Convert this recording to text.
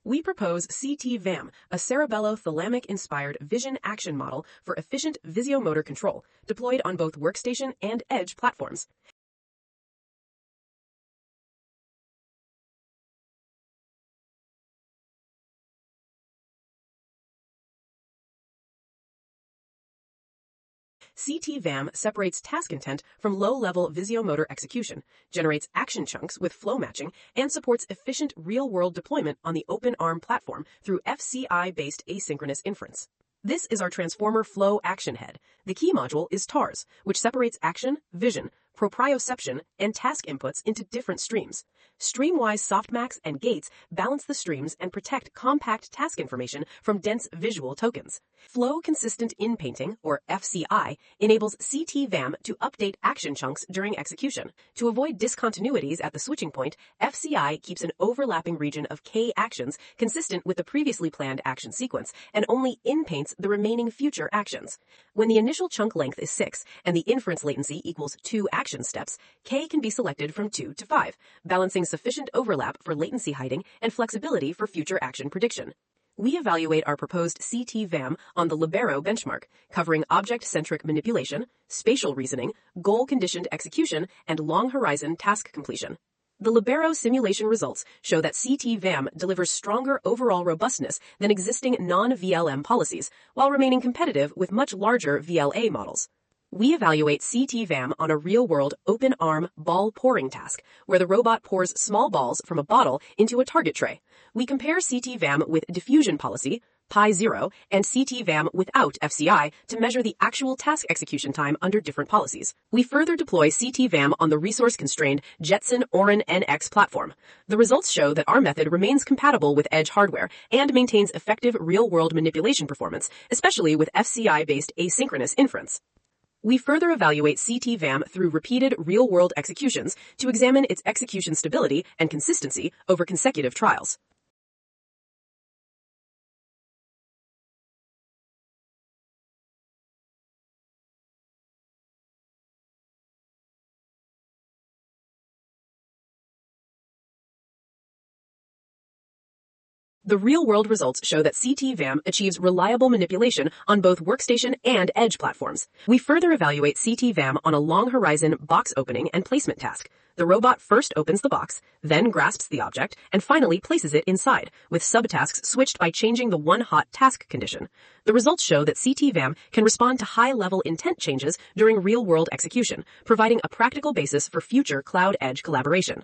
We propose CT-VAM, a Cerebello-Thalamic-Inspired vision action model for efficient Visuomotor control, deployed on both workstation and edge platforms. CT-VAM separates task intent from low-level Visuomotor execution, generates action chunks with flow matching, and supports efficient real-world deployment on the open ARM platform through FCI-based asynchronous inference. This is our transformer flow action head. The key module is TARS, which separates action, vision, proprioception, and task inputs into different streams. Streamwise softmax and gates balance the streams and protect compact task information from dense visual tokens. Flow Consistent In-Painting, or FCI, enables CT-VAM to update action chunks during execution. To avoid discontinuities at the switching point, FCI keeps an overlapping region of K actions consistent with the previously planned action sequence and only in-paints the remaining future actions. When the initial chunk length is 6 and the inference latency equals 2 action steps, K can be selected from 2 to 5, balancing sufficient overlap for latency hiding and flexibility for future action prediction. We evaluate our proposed CT-VAM on the Libero benchmark, covering object-centric manipulation, spatial reasoning, goal-conditioned execution, and long-horizon task completion. The Libero simulation results show that CT-VAM delivers stronger overall robustness than existing non-VLM policies, while remaining competitive with much larger VLA models. We evaluate CT-VAM on a real-world open-arm ball pouring task, where the robot pours small balls from a bottle into a target tray. We compare CT-VAM with diffusion policy, Pi0, and CT-VAM without FCI to measure the actual task execution time under different policies. We further deploy CT-VAM on the resource-constrained Jetson Orin NX platform. The results show that our method remains compatible with edge hardware and maintains effective real-world manipulation performance, especially with FCI-based asynchronous inference. We further evaluate CT-VAM through repeated real-world executions to examine its execution stability and consistency over consecutive trials. The real-world results show that CT-VAM achieves reliable manipulation on both workstation and edge platforms. We further evaluate CT-VAM on a long-horizon box opening and placement task. The robot first opens the box, then grasps the object, and finally places it inside, with subtasks switched by changing the one-hot task condition. The results show that CT-VAM can respond to high-level intent changes during real-world execution, providing a practical basis for future cloud-edge collaboration.